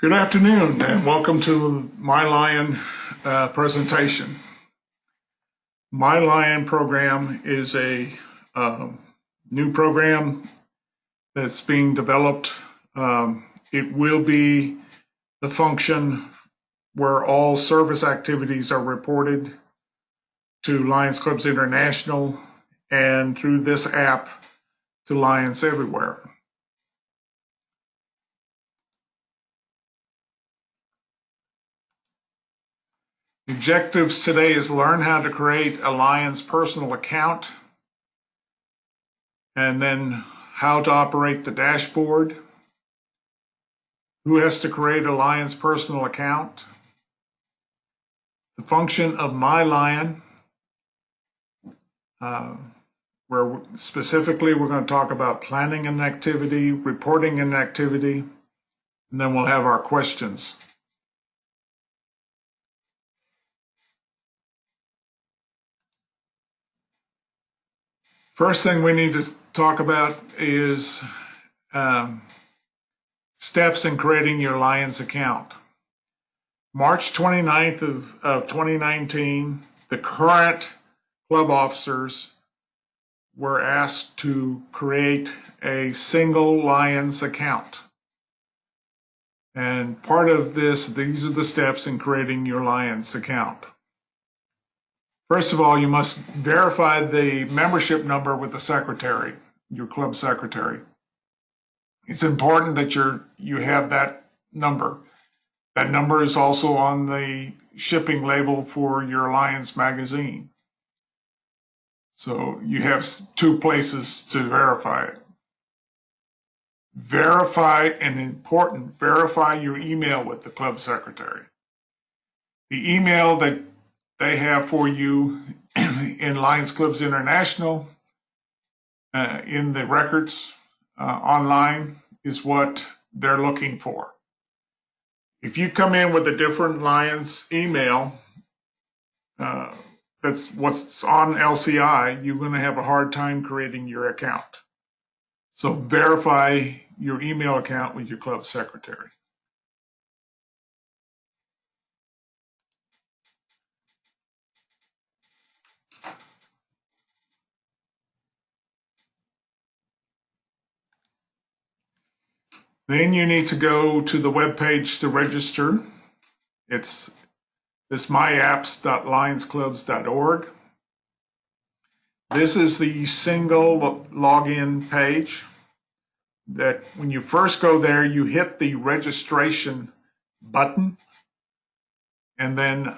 Good afternoon and welcome to MyLion presentation. MyLion program is a new program that's being developed. It will be the function where all service activities are reported to Lions Clubs International and through this app to Lions everywhere. Objectives today is learn how to create a Lions personal account and then how to operate the dashboard, who has to create a Lions personal account, the function of MyLion, where specifically we're going to talk about planning an activity, reporting an activity, and then we'll have our questions. First thing we need to talk about is steps in creating your Lions account. March 29th of 2019, the current club officers were asked to create a single Lions account. And part of these are the steps in creating your Lions account. First of all, you must verify the membership number with the secretary, your club secretary. It's important that you have that number. That number is also on the shipping label for your Lions magazine. So you have two places to verify it. Verify your email with the club secretary. The email that they have for you in Lions Clubs International in the records online is what they're looking for. If you come in with a different Lions email, that's what's on LCI, you're going to have a hard time creating your account. So verify your email account with your club secretary. Then you need to go to the web page to register. It's myapps.lionsclubs.org. This is the single login page that when you first go there, you hit the registration button and then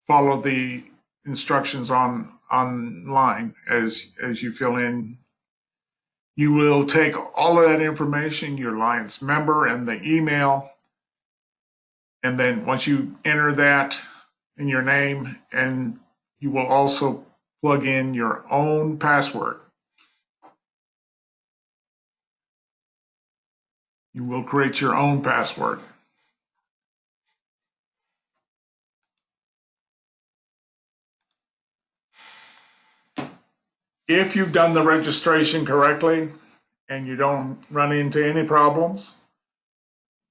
follow the instructions online as you fill in. You will take all of that information, your Lions member and the email, and then once you enter that in your name, and you will also plug in your own password. You will create your own password. If you've done the registration correctly and you don't run into any problems,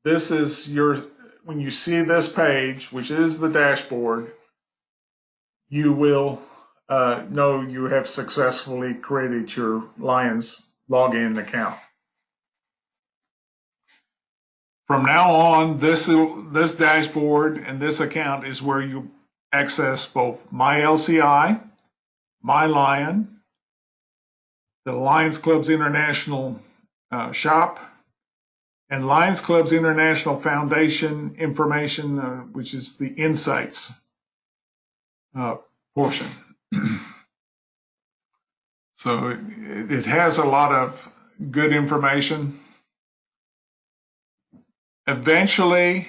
this is when you see this page, which is the dashboard, you will know you have successfully created your Lions login account. From now on, this dashboard and this account is where you access both MyLCI, MyLion, the Lions Clubs International shop, and Lions Clubs International Foundation information, which is the insights portion. So it has a lot of good information. Eventually,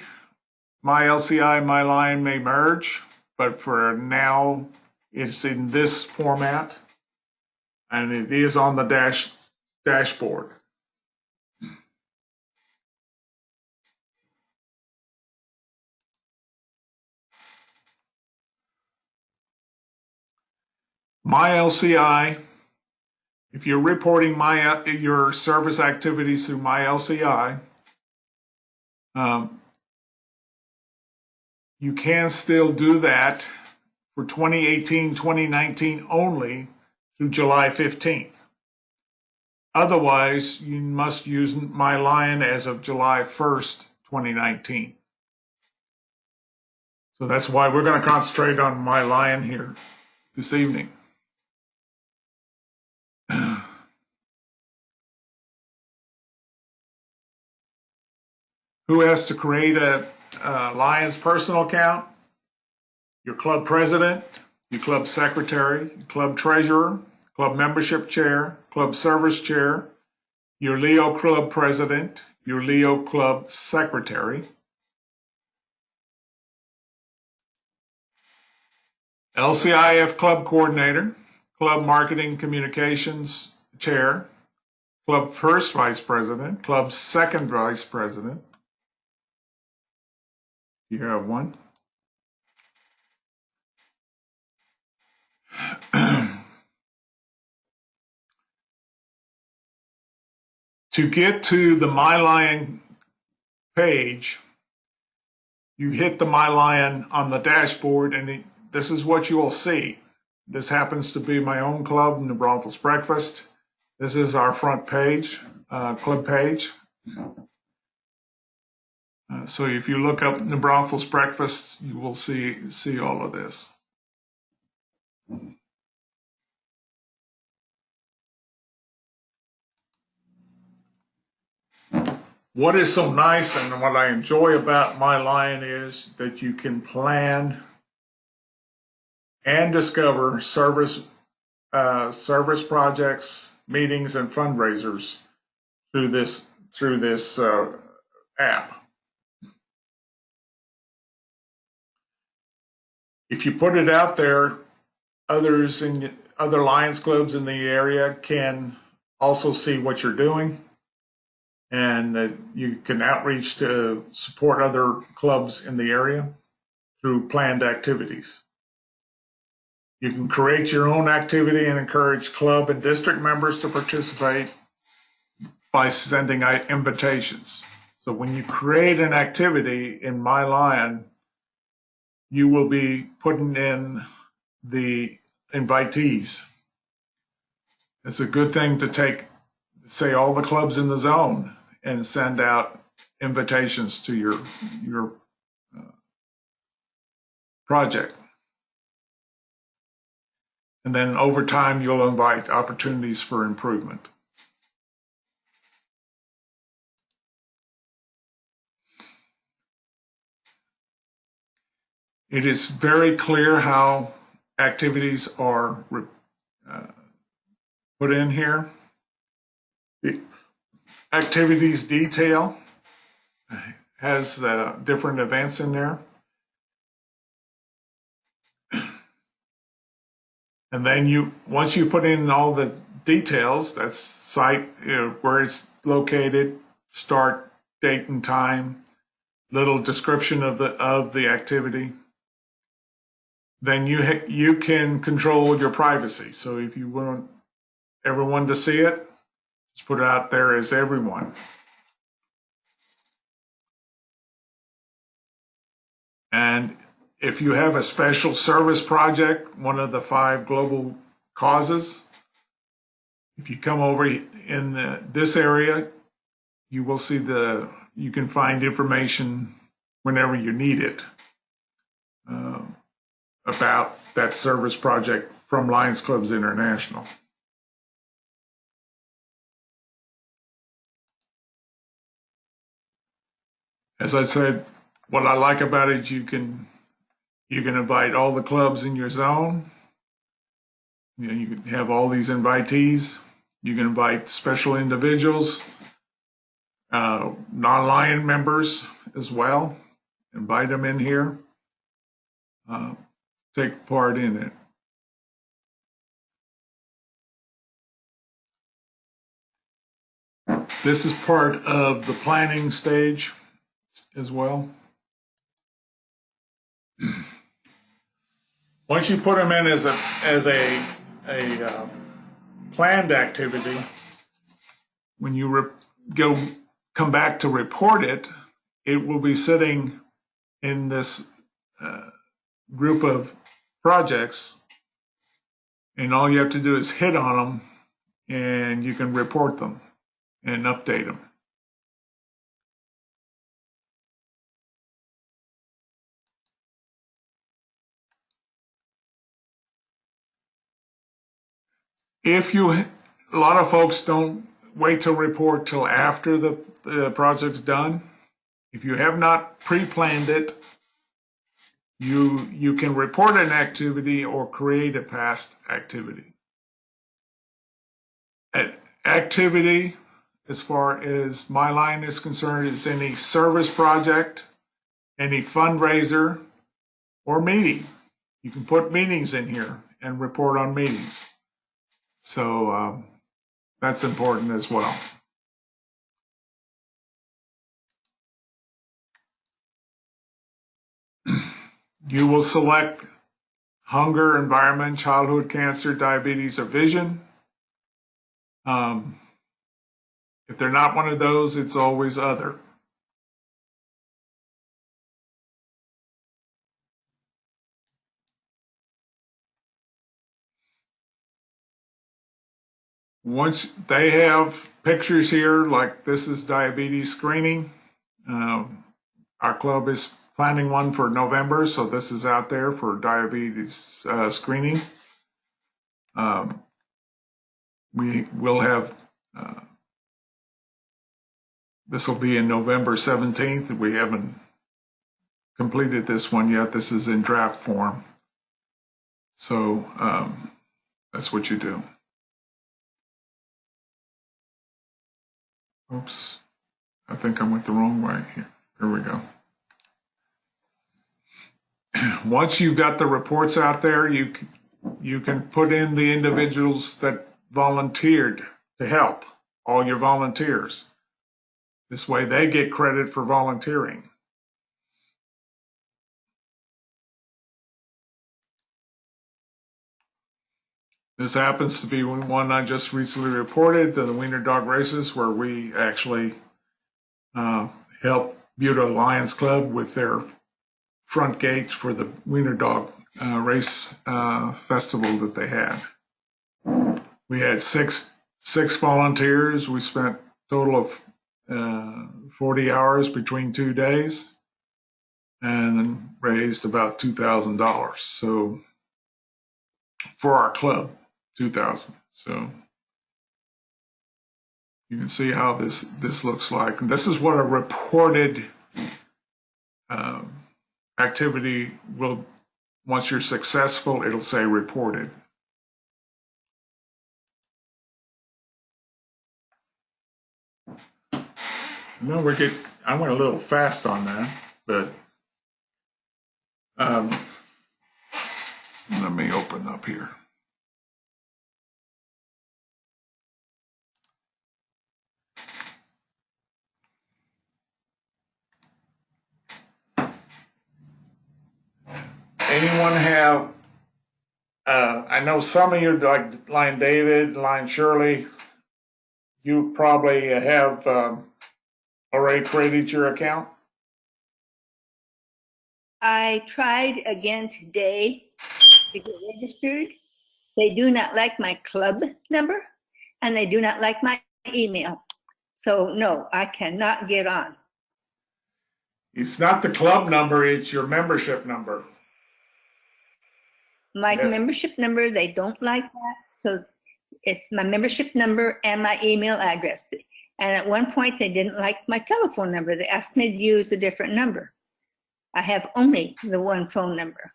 MyLCI and MyLion may merge, but for now, it's in this format, and it is on the dashboard. MyLCI, if you're reporting your service activities through MyLCI, You can still do that for 2018, 2019 only through July 15th. Otherwise, you must use MyLion as of July 1st, 2019. So that's why we're going to concentrate on MyLion here this evening. Who has to create a Lion's personal account? Your club president, your club secretary, your club treasurer, club membership chair, club service chair, your Leo club president, your Leo club secretary, LCIF club coordinator, club marketing communications chair, club first vice president, club second vice president. You have one. To get to the MyLion page, you hit the MyLion on the dashboard, and this is what you will see. This happens to be my own club, the Braunfels Breakfast. This is our front page, club page. So if you look up the Braunfels Breakfast, you will see all of this. What is so nice and what I enjoy about MyLion is that you can plan and discover service projects, meetings, and fundraisers through this app. If you put it out there, other Lions clubs in the area can also see what you're doing, and you can outreach to support other clubs in the area through planned activities. You can create your own activity and encourage club and district members to participate by sending out invitations. So when you create an activity in MyLion, you will be putting in the invitees. It's a good thing to take, say, all the clubs in the zone and send out invitations to your project. And then over time, you'll invite opportunities for improvement. It is very clear how activities are put in here. The activities detail has different events in there. And then once you put in all the details, that's site, where it's located, start, date and time, little description of the activity, then you can control your privacy. So if you want everyone to see it, just put it out there as everyone. And if you have a special service project, one of the 5 global causes, if you come over in this area, you will see you can find information whenever you need it about that service project from Lions Clubs International. As I said, what I like about it, you can invite all the clubs in your zone. You can have all these invitees. You can invite special individuals, non-Lion members as well. Invite them in here. Take part in it. This is part of the planning stage as well. Once you put them in as a planned activity, when you come back to report it, it will be sitting in this group of projects, and all you have to do is hit on them, and you can report them and update them. A lot of folks don't wait to report till after the project's done. If you have not pre-planned it, you can report an activity or create a past activity. An activity, as far as MyLion is concerned, is any service project, any fundraiser, or meeting. You can put meetings in here and report on meetings. So that's important as well. You will select hunger, environment, childhood cancer, diabetes, or vision. If they're not one of those, it's always other. Once they have pictures here, like this is diabetes screening. Our club is planning one for November, so this is out there for diabetes screening. We will have, this will be in November 17th. We haven't completed this one yet. This is in draft form. So that's what you do. Oops, I think I went the wrong way here. Here we go. Once you've got the reports out there, you can put in the individuals that volunteered to help, all your volunteers. This way they get credit for volunteering. This happens to be one I just recently reported, the Wiener Dog Races, where we actually helped Buda Lions Club with their front gate for the Wiener Dog Race Festival that they had. We had six volunteers. We spent a total of 40 hours between 2 days and then raised about $2,000. So for our club, 2,000. So you can see how this looks like. And this is what a reported activity will, once you're successful, it'll say reported. No, I went a little fast on that, but let me open up here. Anyone have, I know some of you, like Lion David, Lion Shirley, you probably have already created your account? I tried again today to get registered. They do not like my club number and they do not like my email. So no, I cannot get on. It's not the club number, it's your membership number. My membership number, they don't like that. So it's my membership number and my email address. And at one point they didn't like my telephone number. They asked me to use a different number. I have only the one phone number.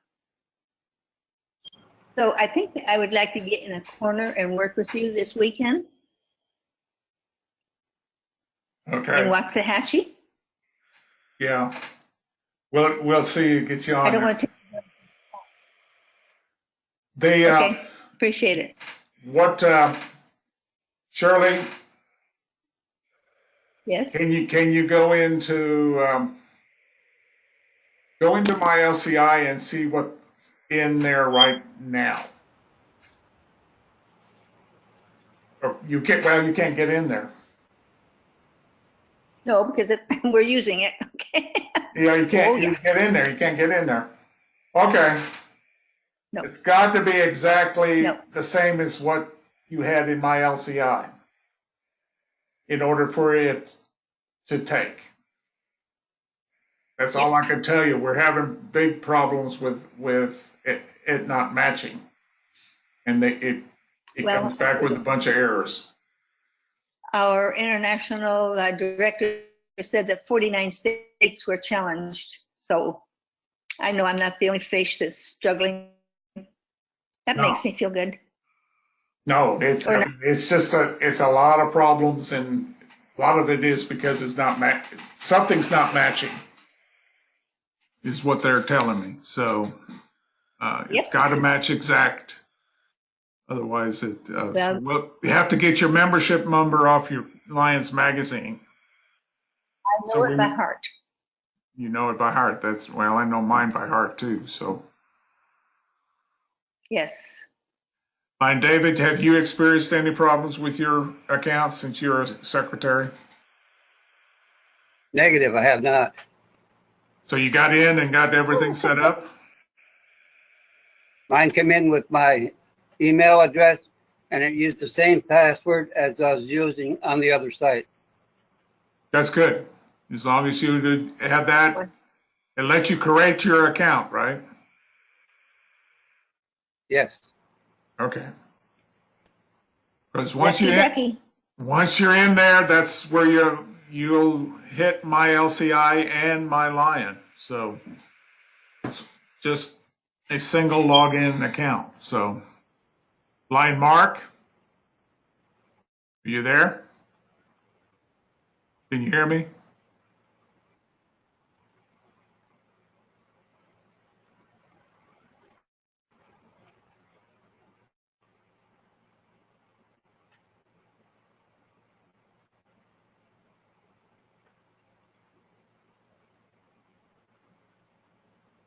So I think I would like to get in a corner and work with you this weekend. Okay. In Waxahachie. Yeah. We'll see, get you on. I don't want to take okay, appreciate it. What, Shirley? Yes. Can you go into my LCI and see what's in there right now? Or you can't get in there. No, because we're using it. Yeah, you Oh, can't yeah. get in there. You can't get in there. Okay. No, It's got to be exactly no. the same as what you had in my LCI in order for it to take. That's all I can tell you. We're having big problems with it not matching, and it Well, comes back with a bunch of errors. our international director said that 49 states were challenged. So I know I'm not the only face that's struggling. That No, makes me feel good. no, Or not. it's just it's a lot of problems, and a lot of it is because it's not something's not matching, is what they're telling me. So it's Yep. got to match exact. Otherwise, Well, so you have to get your membership number off your Lions magazine. I So know it by heart. you know it by heart. Well, I know mine by heart too. So, Yes. and David, have you experienced any problems with your account since you're a secretary? Negative, I have not. So you got in and got everything set up? Mine came in with my email address and it used the same password as I was using on the other site. That's good. As long as you have that, it lets you create your account, right? Yes. Okay. Because once Lucky. you're in there, that's where you'll hit my LCI and MyLion. So it's just a single login account. So, Line Mark, are you there? Can you hear me?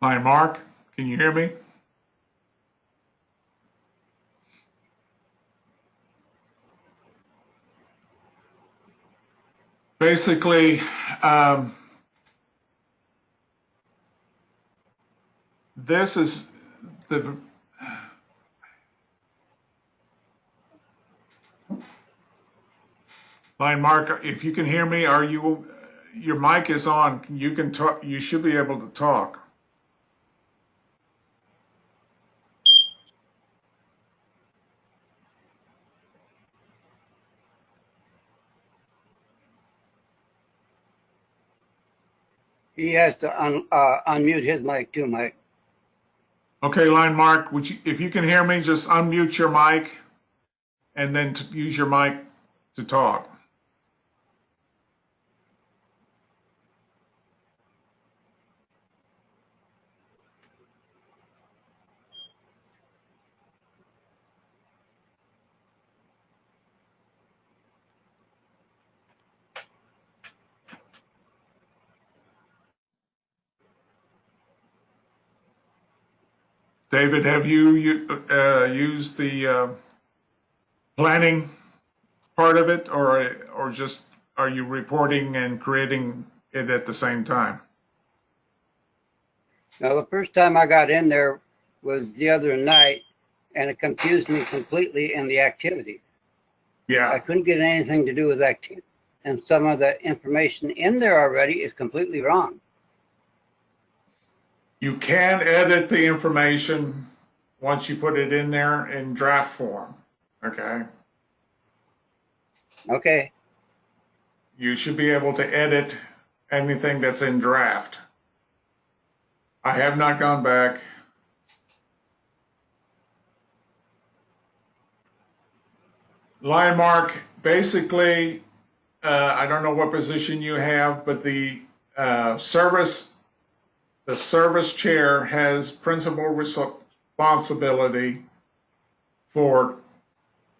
Line Mark, can you hear me? Basically, this is the Line Mark. If you can hear me, your mic is on. You can talk. You should be able to talk. He has to unmute his mic too, Mike. Okay, Line Mark, if you can hear me, just unmute your mic and then use your mic to talk. David, have you used the planning part of it, or just are you reporting and creating it at the same time? Now, the first time I got in there was the other night and it confused me completely in the activities. I Yeah, couldn't get anything to do with activity. And some of the information in there already is completely wrong. you can edit the information once you put it in there in draft form. Okay, Okay. you should be able to edit anything that's in draft. I have not gone back. Line Mark, basically, I don't know what position you have, but the service chair has principal responsibility for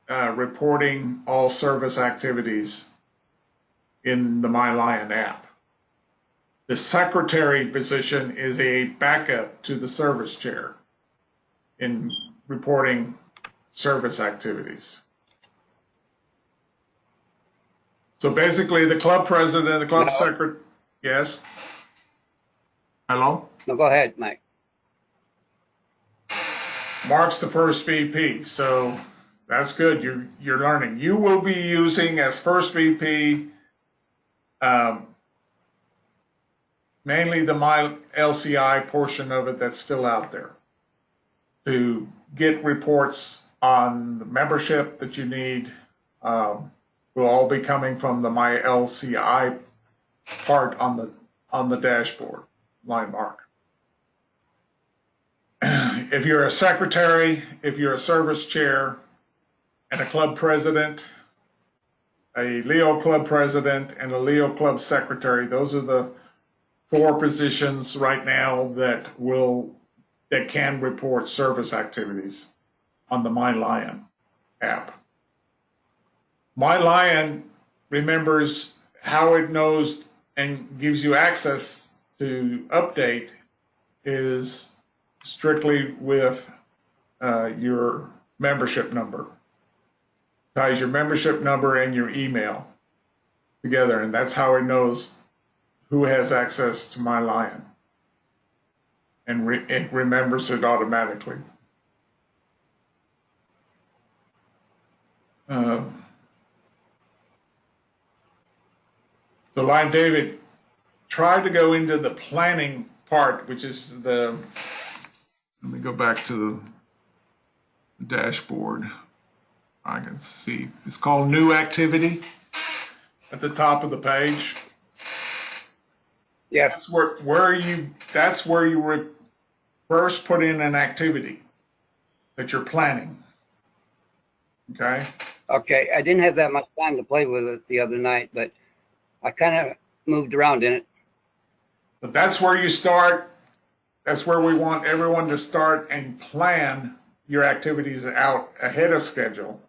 reporting all service activities in the MyLion app. The secretary position is a backup to the service chair in reporting service activities. So basically, the club president, the club Now, secretary, yes. Hello? No, go ahead, Mike. Mark's the first VP, so that's good. You're learning. You will be using as first VP mainly the MyLCI portion of it that's still out there to get reports on the membership that you need. Will all be coming from the MyLCI part on the dashboard, line mark. If you're a secretary, if you're a service chair, and a club president, a Leo club president, and a Leo club secretary, those are the 4 positions right now that can report service activities on the MyLion app. MyLion remembers how it knows and gives you access to update is strictly with your membership number. Ties your membership number and your email together, and that's how it knows who has access to MyLion, and it remembers it automatically. So Lion David, try to go into the planning part, which is let me go back to the dashboard. I can see it's called new activity at the top of the page. Yes. That's where you first put in an activity that you're planning. Okay. Okay. I didn't have that much time to play with it the other night, but I kind of moved around in it. But that's where you start. That's where we want everyone to start and plan your activities out ahead of schedule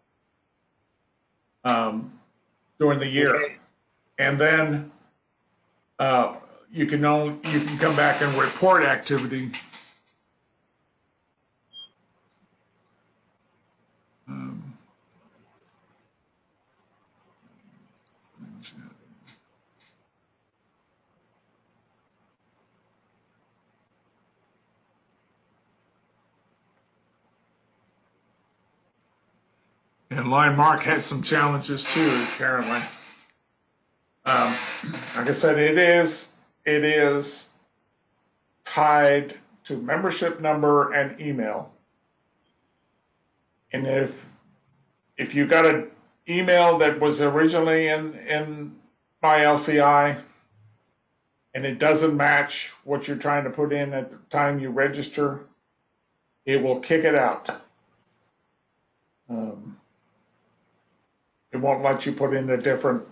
during the year. Okay. And then you can come back and report activity. And Lion Mark had some challenges too, apparently. Like I said, it is tied to membership number and email. And if you got an email that was originally in MyLCI and it doesn't match what you're trying to put in at the time you register, it will kick it out. It won't let you put in a different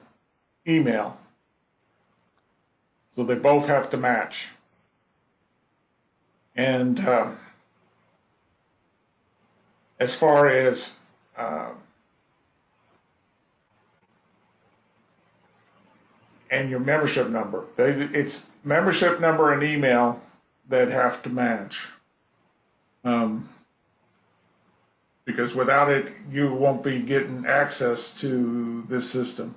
email. So they both have to match. And as far as and your membership number, it's membership number and email that have to match. Because without it, you won't be getting access to this system.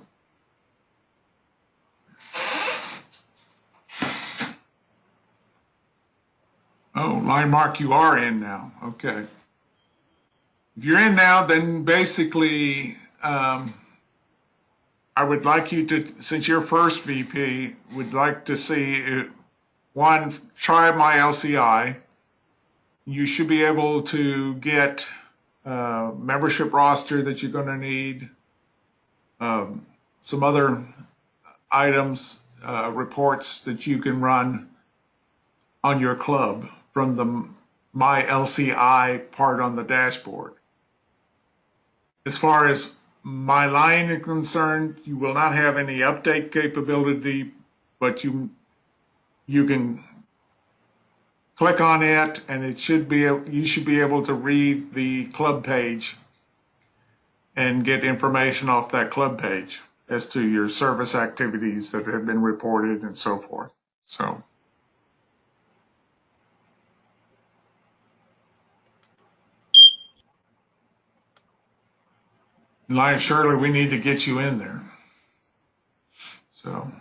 Oh, Line Mark, you are in now. Okay. If you're in now, then basically, I would like you to, since you're first VP, would like to see, one, try MyLCI. You should be able to get membership roster that you're going to need, some other items, reports that you can run on your club from the MyLCI part on the dashboard. As far as MyLion is concerned, you will not have any update capability, but you can click on it, and you should be able to read the club page and get information off that club page as to your service activities that have been reported and so forth. So. Lion Shirley, we need to get you in there. So,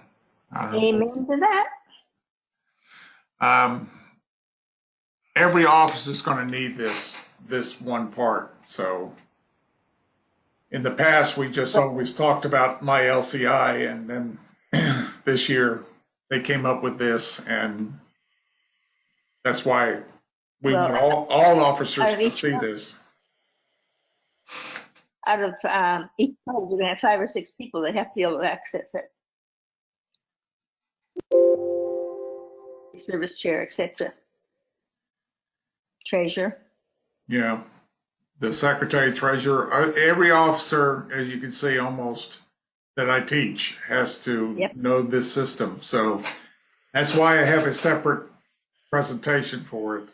I don't know. Amen to that. Every office is going to need this one part. So in the past, we just always talked about MyLCI, and then this year they came up with this, and that's why we want all officers to see this. Out of each club, we're going to have 5 or 6 people that have to be able to access it. Service chair, etc. Treasurer. Yeah, the secretary, treasurer, every officer, as you can see, almost that I teach has to know this system. So that's why I have a separate presentation for it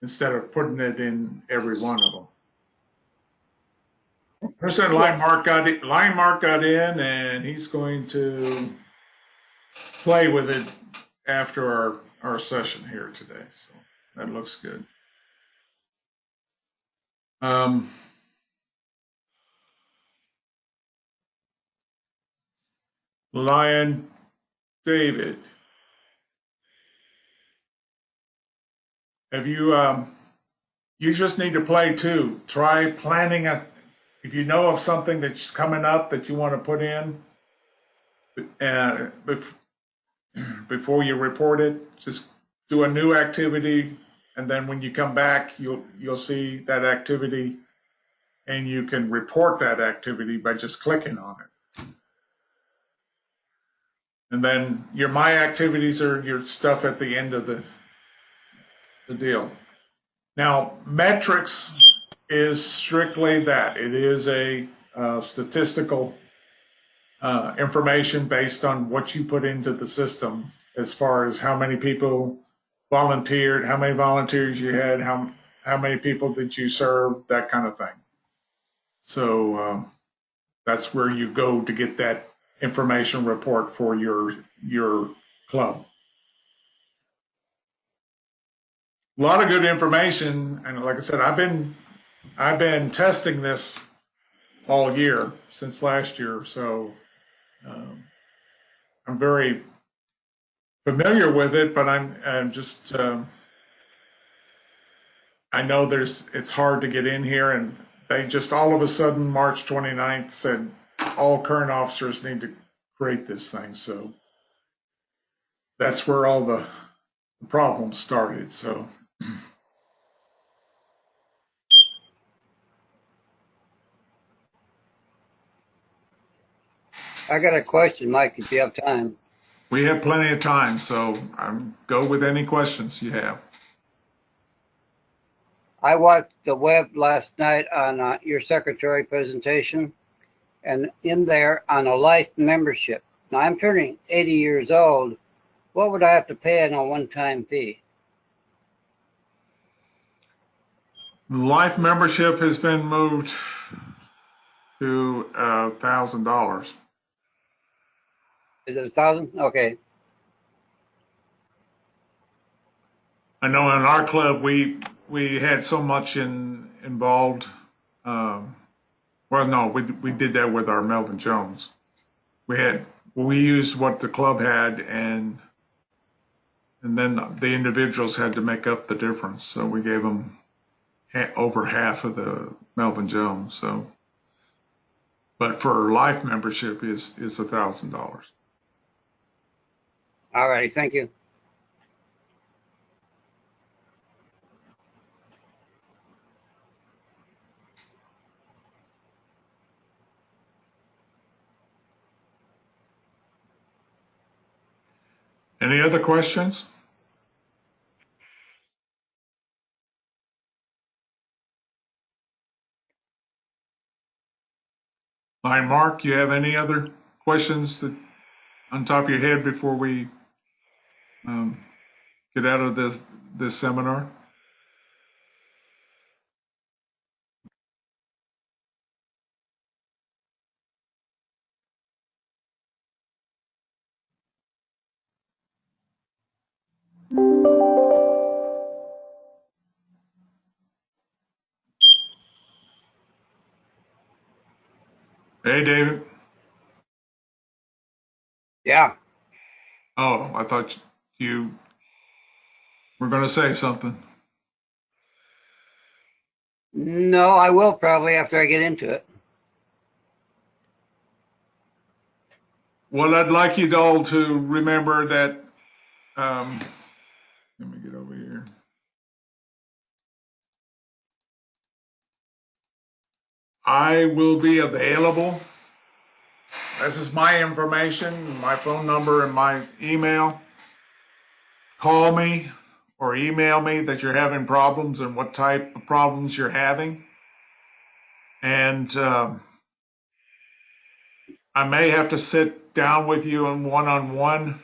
instead of putting it in every one of them. Person Line Mark got in, and he's going to play with it after our session here today. So that looks good. Lion David, have you you just need to play too. Try planning if you know of something that's coming up that you want to put in before you report it, just do a new activity, and then when you come back, you'll see that activity, and you can report that activity by just clicking on it. And then your My Activities are your stuff at the end of the deal. Now, metrics is strictly that. It is a statistical information based on what you put into the system as far as how many people volunteered, how many volunteers you had, how many people did you serve, that kind of thing. So that's where you go to get that information report for your club. A lot of good information, and like I said, I've been testing this all year since last year, so I'm very familiar with it, but I'm just I know it's hard to get in here, and they just all of a sudden March 29th said all current officers need to create this thing, so that's where all the problems started. So I got a question, Mike, if you have time. we have plenty of time, so go with any questions you have. I watched the web last night on your secretary presentation, and in there on a life membership. Now I'm turning 80 years old. What would I have to pay on a one-time fee? Life membership has been moved to $1,000. Is it 1,000? Okay. I know in our club we had so much involved. Well, no, we did that with our Melvin Jones. We used what the club had, and then the individuals had to make up the difference. So we gave them over half of the Melvin Jones. So, but for life membership is $1,000. All right. Thank you. Any other questions? Line Mark, you have any other questions that on top of your head before we get out of this seminar? Hey, David. Yeah. Oh, I thought you We're going to say something. No, I will probably after I get into it. Well, I'd like you all to remember that, let me get over here. I will be available. This is my information, my phone number and my email. Call me or email me that you're having problems and what type of problems you're having. And I may have to sit down with you in one-on-one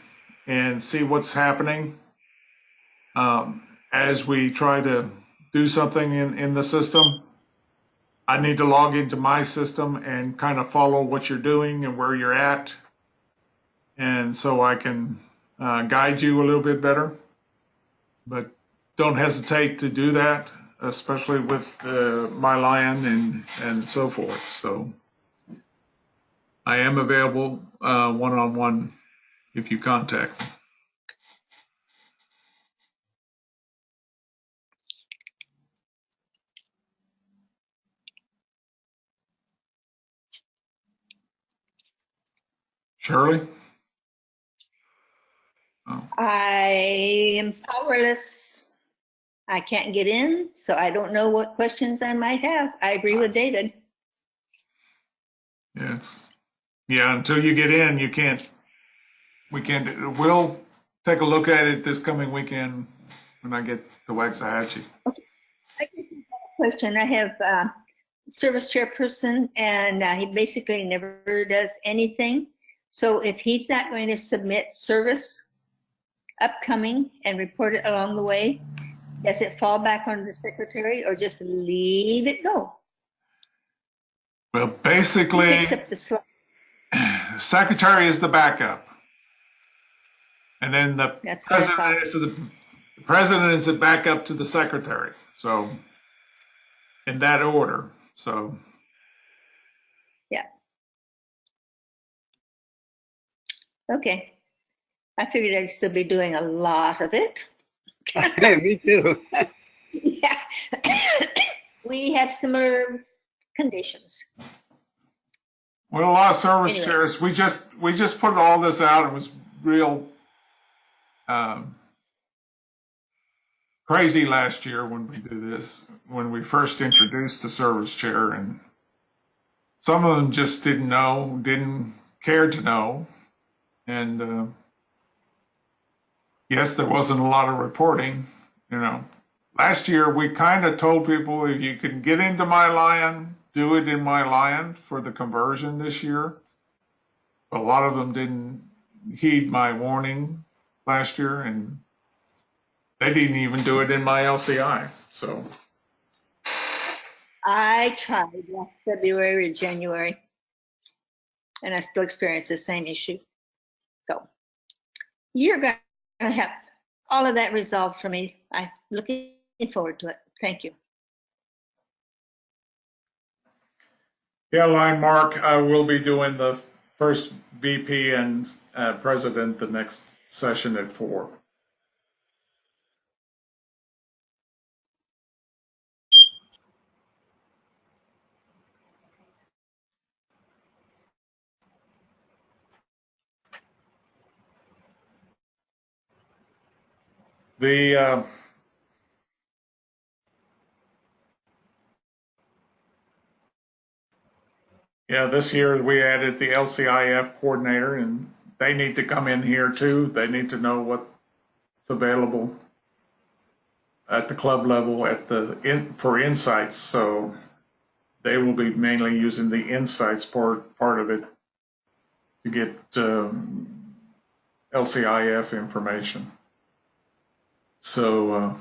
and see what's happening as we try to do something in the system. I need to log into my system and kind of follow what you're doing and where you're at, and so I can guide you a little bit better. But don't hesitate to do that, especially with MyLion and so forth. So I am available one-on-one if you contact me. Shirley? Oh. I am powerless. I can't get in, so I don't know what questions I might have. I agree with David. Yeah, until you get in, you can't, we can't, we'll take a look at it this coming weekend when I get to Waxahachie. Okay. I just have a question. I have a service chairperson, and he basically never does anything. So if he's not going to submit service upcoming and report it along the way, does it fall back on the secretary or just leave it go? Well, Who basically, takes up the slack? secretary is the backup. And then the That's what I thought. president is the backup to the secretary. So in that order. So Yeah. Okay. I figured I'd still be doing a lot of it. Me too. Yeah. We have similar conditions. well, a lot of service Anyway. chairs. We just put all this out. It was real crazy last year when we do this, when we first introduced the service chair, and some of them just didn't know, didn't care to know. And yes, there wasn't a lot of reporting, you know. Last year, we kind of told people if you can get into MyLion, do it in MyLion for the conversion this year. A lot of them didn't heed my warning last year, and they didn't even do it in my LCI. So I tried last February or January, and I still experience the same issue. So you're going to have all of that resolved for me. I'm looking forward to it. Thank you. yeah, line Mark, I will be doing the first VP and president the next session at 4. The yeah, this year we added the LCIF coordinator, and they need to come in here too. They need to know what's available at the club level for insights. So they will be mainly using the insights part of it to get LCIF information. So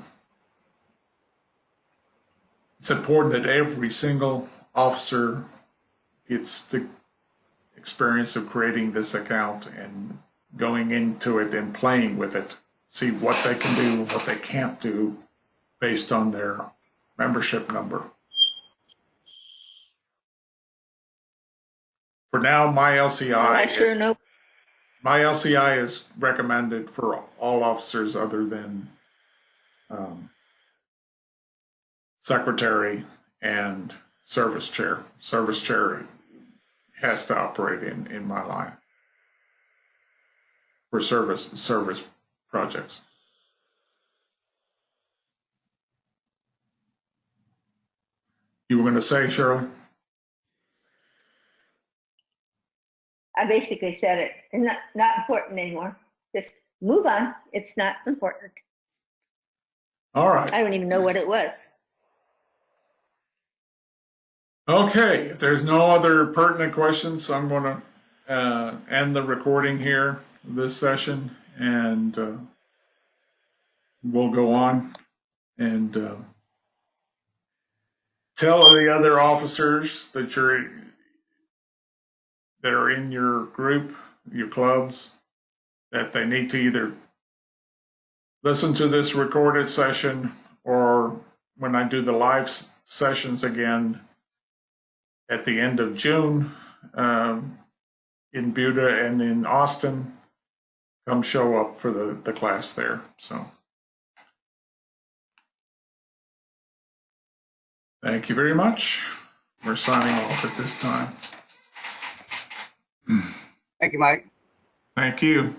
it's important that every single officer gets the experience of creating this account and going into it and playing with it, see what they can do, what they can't do based on their membership number. For now, my LCI is recommended for all officers other than secretary and service chair. Service chair has to operate in MyLion for service projects. You were going to say, Shirley? I basically said it. It's not important anymore. Just move on. It's not important. All right. I don't even know what it was. Okay, if there's no other pertinent questions, I'm going to end the recording here, this session, and we'll go on and tell the other officers that are in your group, your clubs, that they need to either listen to this recorded session, or when I do the live sessions again at the end of June in Buda and in Austin, come show up for the class there. So thank you very much. We're signing off at this time. Thank you, Mike. Thank you.